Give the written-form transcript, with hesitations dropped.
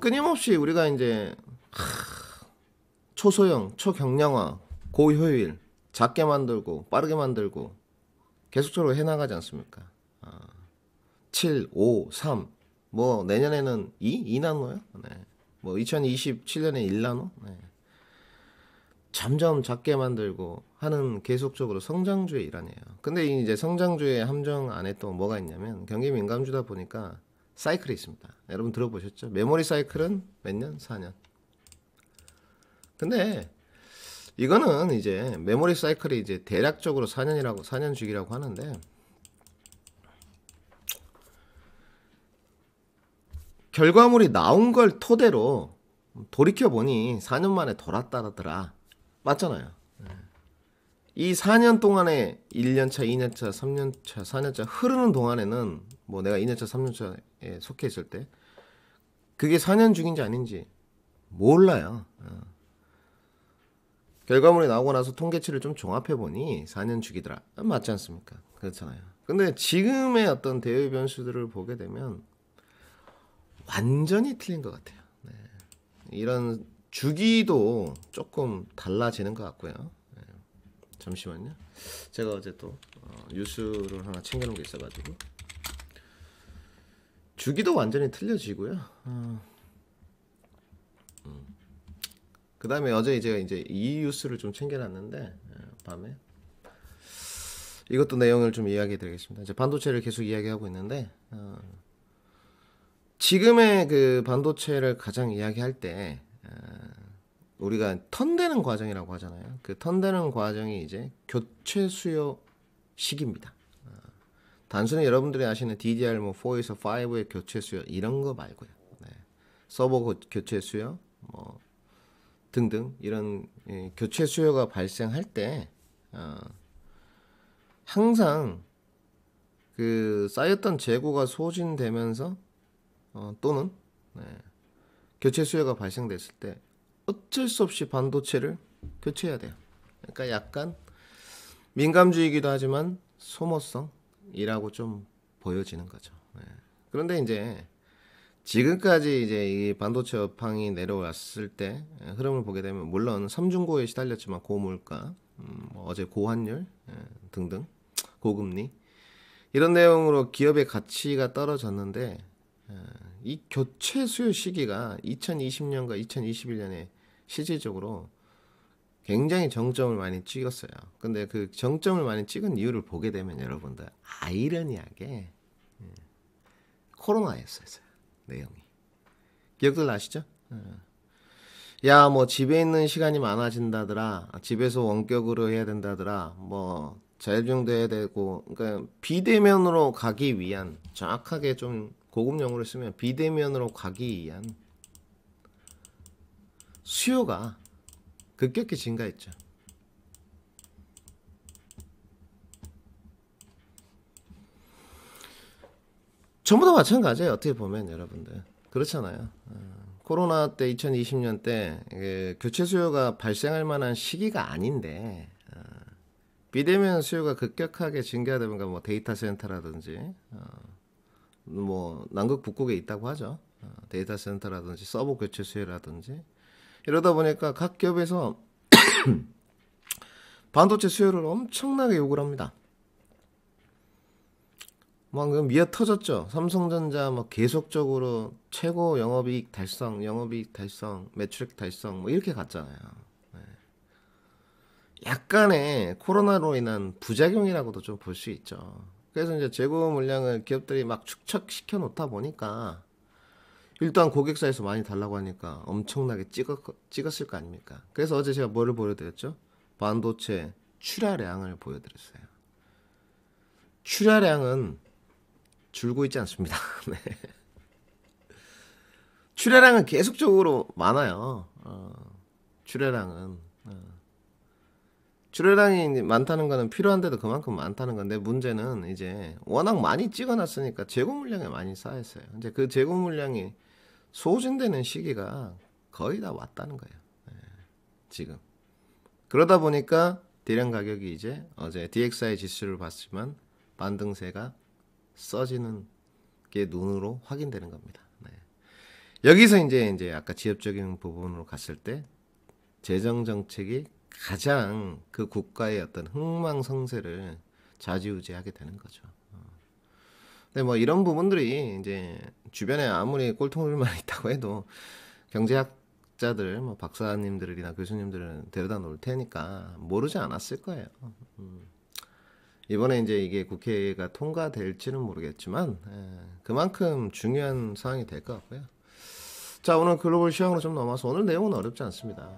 끊임없이 우리가 이제 초소형, 초경량화, 고효율, 작게 만들고 빠르게 만들고 계속적으로 해나가지 않습니까? 7, 5, 3, 뭐 내년에는 2나노요? 네. 뭐 2027년에 1나노? 네. 점점 작게 만들고 하는 계속적으로 성장주의 일환이에요. 근데 이제 성장주의 함정 안에 또 뭐가 있냐면 경기 민감주다 보니까 사이클이 있습니다. 여러분 들어보셨죠? 메모리 사이클은 몇 년? 4년. 근데 이거는 이제 메모리 사이클이 이제 대략적으로 4년이라고 4년 주기라고 하는데 결과물이 나온 걸 토대로 돌이켜 보니 4년 만에 돌았다더라. 맞잖아요. 이 4년 동안에 1년차, 2년차, 3년차, 4년차 흐르는 동안에는 뭐 내가 2년차, 3년차에 속해 있을 때 그게 4년 중인지 아닌지 몰라요. 결과물이 나오고 나서 통계치를 좀 종합해 보니 4년 주기더라. 맞지 않습니까? 그렇잖아요. 근데 지금의 어떤 대외 변수들을 보게 되면 완전히 틀린 것 같아요. 네. 이런 주기도 조금 달라지는 것 같고요. 네. 잠시만요. 제가 어제 또 뉴스를 하나 챙겨놓은 게 있어가지고 주기도 완전히 틀려지고요. 그 다음에 어제 제가 이제 이 뉴스를 좀 챙겨놨는데 밤에 이것도 내용을 좀 이야기해드리겠습니다. 이제 반도체를 계속 이야기하고 있는데 지금의 그 반도체를 가장 이야기할 때 우리가 턴되는 과정이라고 하잖아요. 그 턴되는 과정이 이제 교체 수요 시기입니다. 단순히 여러분들이 아시는 DDR 뭐 4에서 5의 교체 수요 이런 거 말고요. 네. 서버 교체 수요 뭐 등등 이런 교체 수요가 발생할 때 항상 그 쌓였던 재고가 소진되면서 또는 네, 교체 수요가 발생됐을 때 어쩔 수 없이 반도체를 교체해야 돼요. 그러니까 약간 민감주의이기도 하지만 소모성이라고 좀 보여지는 거죠. 네. 그런데 이제 지금까지 이제 이 반도체 업황이 내려왔을 때 흐름을 보게 되면 물론 삼중고에 시달렸지만 고물가, 뭐 어제 고환율 등등 고금리 이런 내용으로 기업의 가치가 떨어졌는데 이 교체 수요 시기가 2020년과 2021년에 실질적으로 굉장히 정점을 많이 찍었어요. 근데 그 정점을 많이 찍은 이유를 보게 되면 여러분들 아이러니하게 코로나였어요. 내용이. 기억들 나시죠? 야, 뭐 집에 있는 시간이 많아진다더라. 집에서 원격으로 해야 된다더라. 뭐 자율주행돼야 되고, 그러니까 비대면으로 가기 위한 정확하게 좀 고급 용어를 쓰면 비대면으로 가기 위한 수요가 급격히 증가했죠. 전부 다 마찬가지예요. 어떻게 보면 여러분들 그렇잖아요. 코로나 때 2020년 때 교체 수요가 발생할 만한 시기가 아닌데 비대면 수요가 급격하게 증가되면 뭐 데이터 센터라든지 뭐 남극 북극에 있다고 하죠. 데이터 센터라든지 서버 교체 수요라든지 이러다 보니까 각 기업에서 반도체 수요를 엄청나게 요구를 합니다. 막 미어 터졌죠. 삼성전자 뭐 계속적으로 최고 영업이익 달성, 영업이익 달성, 매출액 달성 뭐 이렇게 갔잖아요. 네. 약간의 코로나로 인한 부작용이라고도 좀 볼 수 있죠. 그래서 이제 재고 물량을 기업들이 막 축적시켜 놓다 보니까 일단 고객사에서 많이 달라고 하니까 엄청나게 찍었을 거 아닙니까? 그래서 어제 제가 뭐를 보여드렸죠? 반도체 출하량을 보여드렸어요. 출하량은 줄고 있지 않습니다. 네. 출하량은 계속적으로 많아요. 출하량은 출하량이 많다는 거는 필요한데도 그만큼 많다는 건데 문제는 이제 워낙 많이 찍어놨으니까 재고 물량이 많이 쌓였어요. 이제 그 재고 물량이 소진되는 시기가 거의 다 왔다는 거예요. 네, 지금 그러다 보니까 대량 가격이 이제 어제 DXY 지수를 봤지만 반등세가 써지는 게 눈으로 확인되는 겁니다. 네. 여기서 이제 아까 지엽적인 부분으로 갔을 때 재정 정책이 가장 그 국가의 어떤 흥망성쇠를 좌지우지하게 되는 거죠. 근데 뭐 이런 부분들이 이제 주변에 아무리 꼴통들만 있다고 해도 경제학자들, 뭐 박사님들이나 교수님들은 데려다 놓을 테니까 모르지 않았을 거예요. 이번에 이제 이게 국회가 통과될지는 모르겠지만 그만큼 중요한 사항이 될 것 같고요. 자, 오늘 글로벌 시황으로 좀 넘어서 오늘 내용은 어렵지 않습니다.